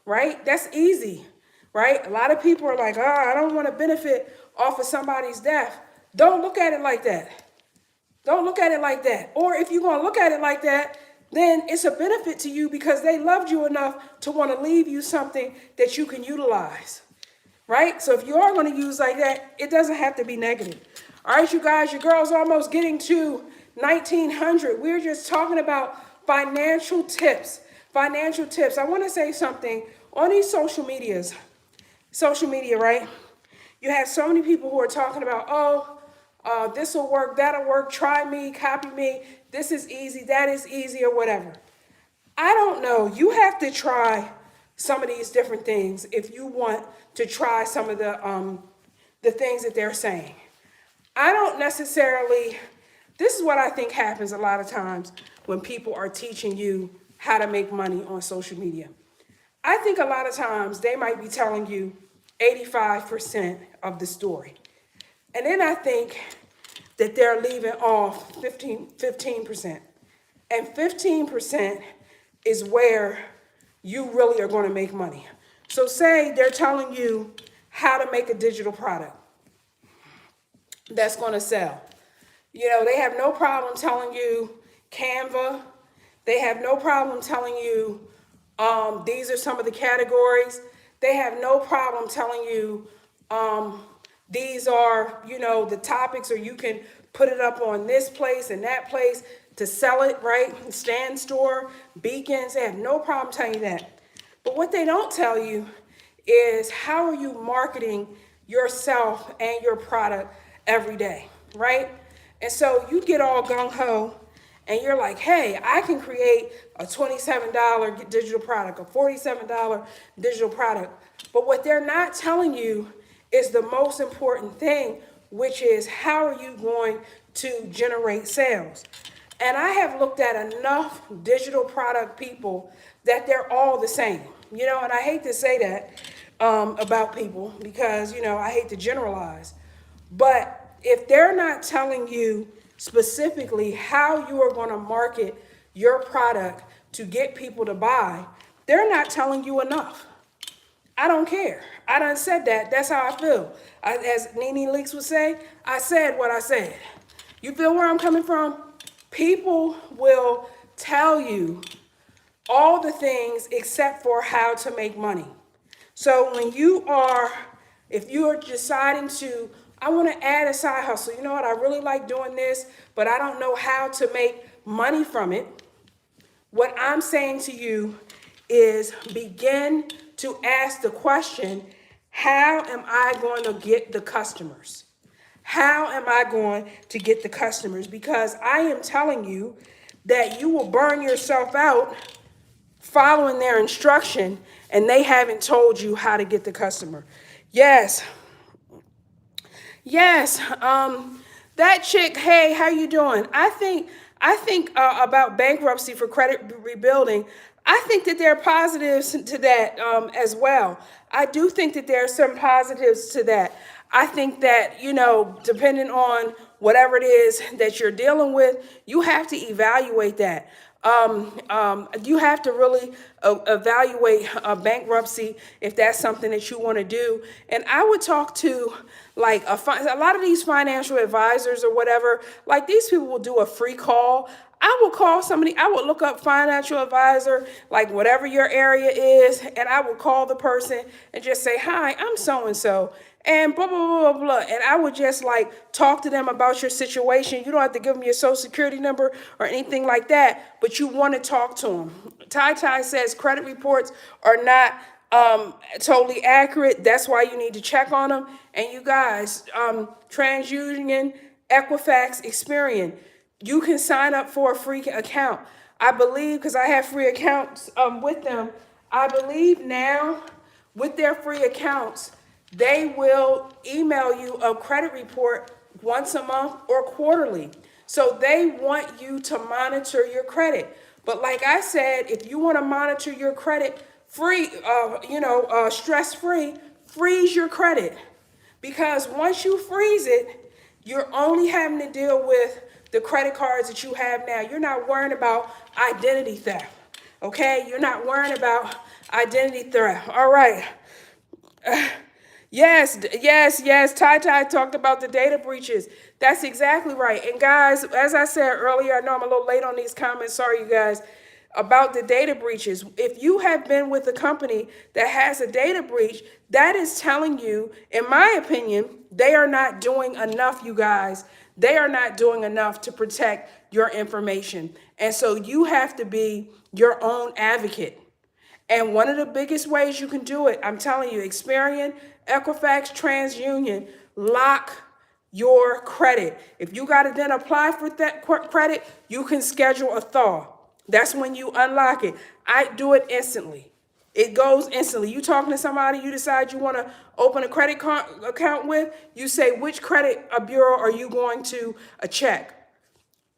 right? That's easy, right? A lot of people are like, oh, I don't want to benefit off of somebody's death. Don't look at it like that. Don't look at it like that. Or if you're going to look at it like that, then it's a benefit to you because they loved you enough to want to leave you something that you can utilize, right? So if you are going to use like that, it doesn't have to be negative. All right, you guys, your girl's almost getting to 1,900. We're just talking about financial tips. Financial tips. I want to say something on these social media, right? You have so many people who are talking about, this will work, that'll work, try me, copy me, this is easy, that is easy, or whatever. I don't know. You have to try some of these different things if you want to try some of the things that they're saying. I don't necessarily, this is what I think happens a lot of times when people are teaching you how to make money on social media. I think a lot of times they might be telling you 85% of the story. And then I think that they're leaving off 15%. And 15% is where you really are going to make money. So say they're telling you how to make a digital product that's going to sell. They have no problem telling you Canva. They have no problem telling you these are some of the categories. They have no problem telling you these are, the topics, or you can put it up on this place and that place to sell it, right? Stand store, beacons, they have no problem telling you that. But what they don't tell you is how are you marketing yourself and your product every day, right? And so you get all gung-ho and you're like, hey, I can create a $27 digital product, a $47 digital product. But what they're not telling you is the most important thing, which is how are you going to generate sales? And I have looked at enough digital product people that they're all the same, and I hate to say that about people because, I hate to generalize. But if they're not telling you specifically how you are going to market your product to get people to buy, they're not telling you enough. I don't care. I done said that. That's how I feel. As Nene Leaks would say, I said what I said. You feel where I'm coming from? People will tell you all the things except for how to make money. So if you are deciding to, I want to add a side hustle. You know what? I really like doing this, but I don't know how to make money from it. What I'm saying to you is begin to ask the question, how am I going to get the customers? How am I going to get the customers? Because I am telling you that you will burn yourself out following their instruction and they haven't told you how to get the customer. Yes. Yes. That chick, hey, how you doing? I think about bankruptcy for credit rebuilding. I think that there are positives to that as well. I do think that there are some positives to that. I think that, depending on whatever it is that you're dealing with, you have to evaluate that. You have to really evaluate bankruptcy if that's something that you want to do. And I would talk to like a lot of these financial advisors or whatever, like these people will do a free call. I will call somebody, I would look up financial advisor, like whatever your area is, and I would call the person and just say, hi, I'm so-and-so, and blah, blah, blah, blah, blah. And I would just like talk to them about your situation. You don't have to give them your social security number or anything like that, but you want to talk to them. Tai says credit reports are not totally accurate. That's why you need to check on them. And you guys, TransUnion, Equifax, Experian, you can sign up for a free account. I believe, because I have free accounts with them, I believe now with their free accounts, they will email you a credit report once a month or quarterly. So they want you to monitor your credit. But like I said, if you want to monitor your credit free, stress-free, freeze your credit. Because once you freeze it, you're only having to deal with the credit cards that you have now. You're not worrying about identity theft, okay? You're not worrying about identity theft. All right. Yes. Tai talked about the data breaches. That's exactly right. And guys, as I said earlier, I know I'm a little late on these comments. Sorry, you guys. About the data breaches. If you have been with a company that has a data breach, that is telling you, in my opinion, they are not doing enough, you guys. They are not doing enough to protect your information. And so you have to be your own advocate. And one of the biggest ways you can do it, I'm telling you, Experian, Equifax, TransUnion, lock your credit. If you got to then apply for that credit, you can schedule a thaw. That's when you unlock it. I do it instantly. It goes instantly. You talking to somebody, you decide you want to open a credit card account with, you say, which credit bureau are you going to check?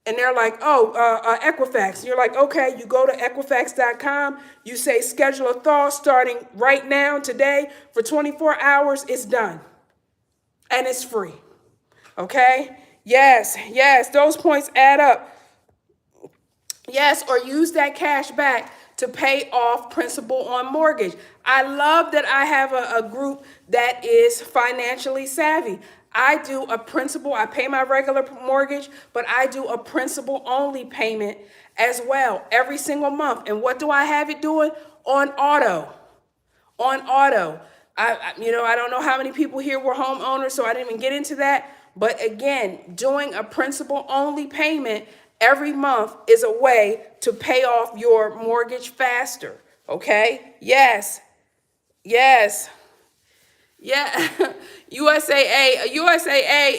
And they're like, Equifax. You're like, okay, you go to Equifax.com. You say schedule a thaw starting right now, today, for 24 hours. It's done. And it's free. Okay? Yes, those points add up. Yes, or use that cash back to pay off principal on mortgage. I love that I have a group that is financially savvy. I do a principal, I pay my regular mortgage, but I do a principal only payment as well every single month. And what do I have it doing? On auto. On auto. I don't know how many people here were homeowners, so I didn't even get into that. But again, doing a principal only payment every month is a way to pay off your mortgage faster. Okay? Yes. Yeah. USAA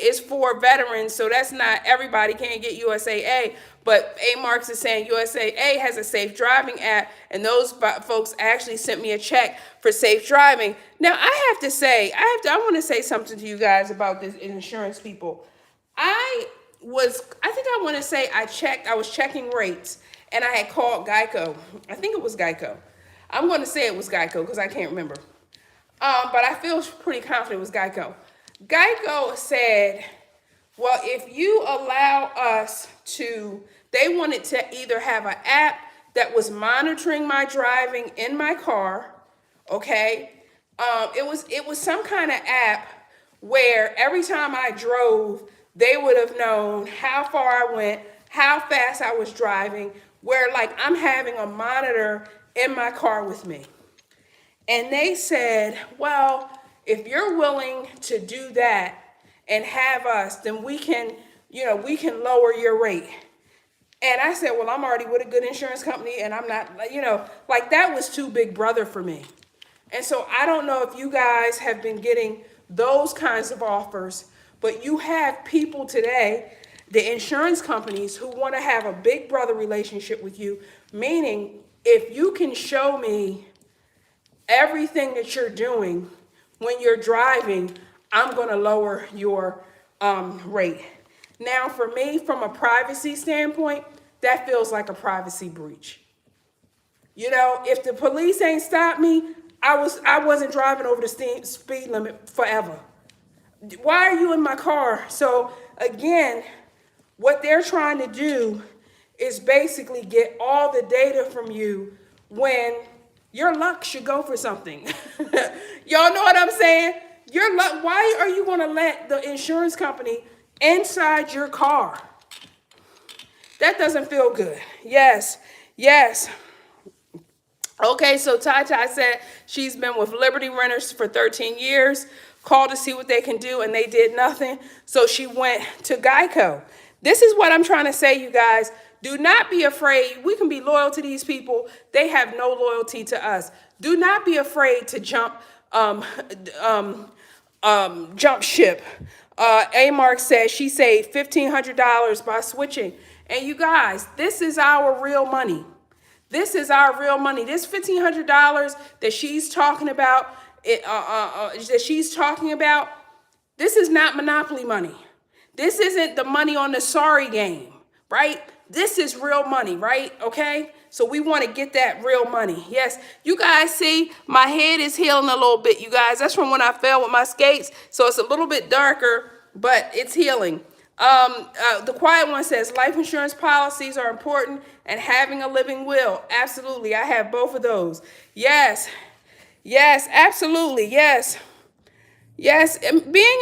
is for veterans, so that's not everybody can't get USAA. But A Marks is saying USAA has a safe driving app, and those folks actually sent me a check for safe driving. Now I have to say, I want to say something to you guys about this insurance people. I was checking rates, and I had called Geico. I think it was Geico. I'm going to say it was Geico because I can't remember. But I feel pretty confident it was Geico. Geico said, well, if you allow us to, they wanted to either have an app that was monitoring my driving in my car, okay, It was some kind of app where every time I drove, they would have known how far I went, how fast I was driving, where like I'm having a monitor in my car with me. And they said, well, if you're willing to do that and have us, then we can lower your rate. And I said, well, I'm already with a good insurance company and I'm not, like that was too big brother for me. And so I don't know if you guys have been getting those kinds of offers, but you have people today, the insurance companies, who want to have a big brother relationship with you, meaning if you can show me everything that you're doing when you're driving, I'm going to lower your rate. Now, for me, from a privacy standpoint, that feels like a privacy breach. If the police ain't stopped me, I wasn't driving over the speed limit forever. Why are you in my car? So again, what they're trying to do is basically get all the data from you when your luck should go for something. Y'all know what I'm saying? Your luck. Why are you going to let the insurance company inside your car? That doesn't feel good. Yes, yes. Okay, so Ty said she's been with Liberty Renters for 13 years, called to see what they can do, and they did nothing. So she went to Geico. This is what I'm trying to say, you guys. Do not be afraid. We can be loyal to these people. They have no loyalty to us. Do not be afraid to jump ship. A Mark says she saved $1,500 by switching. And you guys, this is our real money. This is our real money. This $1,500 that she's talking about, this is not Monopoly money. This isn't the money on the sorry game, right? This is real money, right? Okay? So we want to get that real money. Yes, you guys see my head is healing a little bit, you guys. That's from when I fell with my skates. So it's a little bit darker, but it's healing. The quiet one says life insurance policies are important and having a living will. Absolutely. I have both of those. Yes. Yes, absolutely. Yes. Yes. And being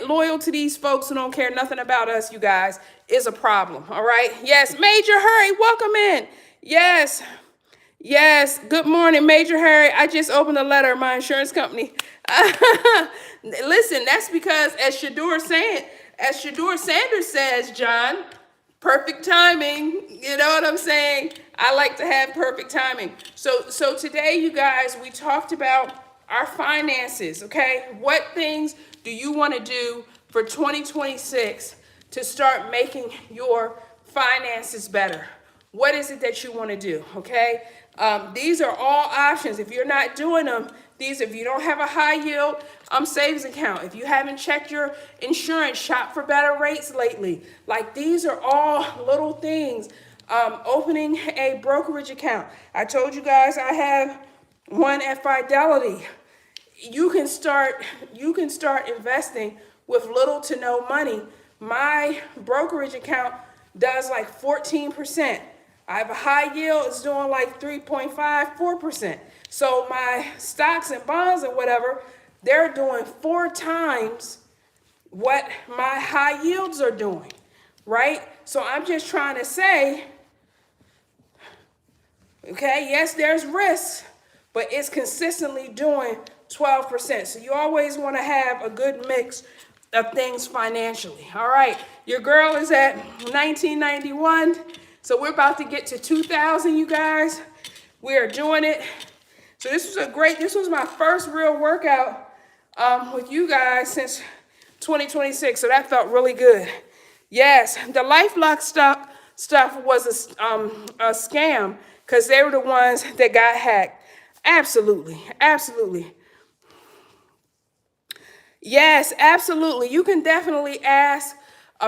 loyal to these folks who don't care nothing about us, you guys, is a problem. All right. Yes. Major Hurry, welcome in. Yes. Yes. Good morning, Major Harry. I just opened a letter, my insurance company. Listen, that's because as Shador Sanders says, John, perfect timing. You know what I'm saying? I like to have perfect timing. So today, you guys, we talked about our finances, okay? What things do you want to do for 2026 to start making your finances better? What is it that you want to do, okay? These are all options. If you're not doing them, if you don't have a high yield savings account, if you haven't checked your insurance, shop for better rates lately. Like these are all little things. Opening a brokerage account. I told you guys I have one at Fidelity. You can start investing with little to no money. My brokerage account does like 14%. I have a high yield, it's doing like 3.5, 4%. So my stocks and bonds and whatever, they're doing 4 times what my high yields are doing, right? So I'm just trying to say, okay, yes, there's risks, but it's consistently doing 12%. So you always want to have a good mix of things financially. All right, your girl is at 1991. So we're about to get to 2000, you guys. We are doing it. So this was my first real workout with you guys since 2026. So that felt really good. Yes, the LifeLock stuff was a scam because they were the ones that got hacked. Absolutely, absolutely. Yes, absolutely. You can definitely ask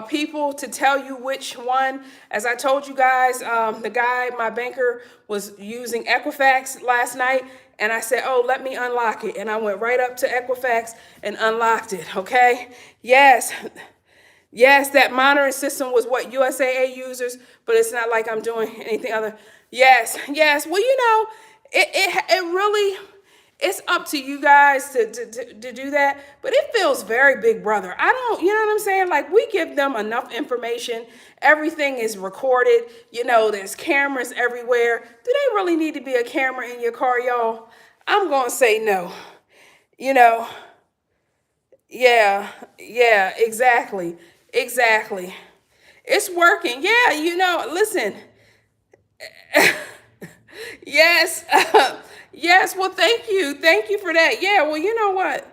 people to tell you which one. As I told you guys, the guy, my banker, was using Equifax last night, and I said, oh, let me unlock it. And I went right up to Equifax and unlocked it, okay? Yes, yes, that monitoring system was what USAA users, but it's not like I'm doing anything other. Yes, yes, well, it really, It's up to you guys to do that, but it feels very big brother. I don't, you know what I'm saying? Like, we give them enough information. Everything is recorded. There's cameras everywhere. Do they really need to be a camera in your car, y'all? I'm going to say no. You know, yeah, yeah, exactly. Exactly. It's working. Yeah, listen. Yes. Yes. Well, thank you. Thank you for that. Yeah. Well, you know what?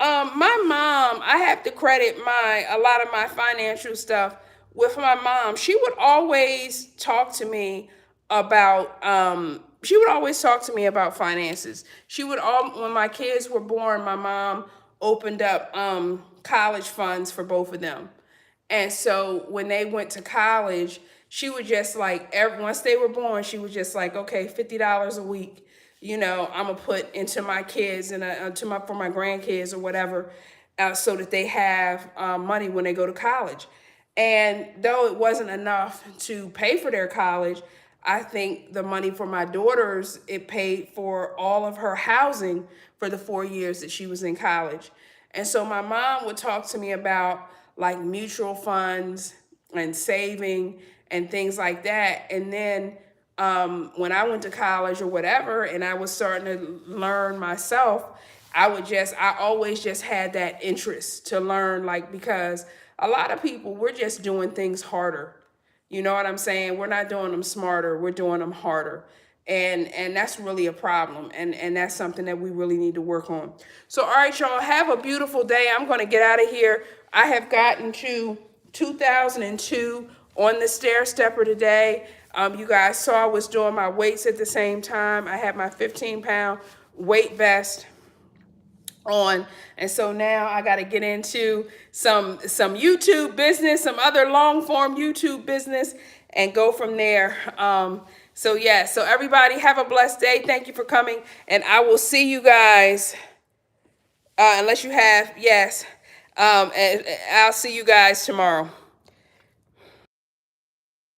My mom, I have to credit a lot of my financial stuff with my mom. She would always talk to me about finances. When my kids were born, my mom opened up college funds for both of them. And so when they went to college, she would just like, once they were born, she was just like, okay, $50 a week, I'm gonna put into my kids and for my grandkids or whatever, so that they have money when they go to college. And though it wasn't enough to pay for their college, I think the money for my daughters, it paid for all of her housing for the 4 years that she was in college. And so my mom would talk to me about like mutual funds and saving and things like that. And then when I went to college or whatever, and I was starting to learn myself, I always just had that interest to learn, like, because a lot of people, we're just doing things harder. You know what I'm saying? We're not doing them smarter, we're doing them harder. And that's really a problem. And that's something that we really need to work on. So, all right, y'all, have a beautiful day. I'm going to get out of here. I have gotten to 2002 on the stair stepper today. You guys saw I was doing my weights at the same time. I had my 15-pound weight vest on, and so now I got to get into some YouTube business, some other long form YouTube business, and go from there. So yeah, so everybody have a blessed day. Thank you for coming, and I will see you guys, unless you have, yes, and I'll see you guys tomorrow.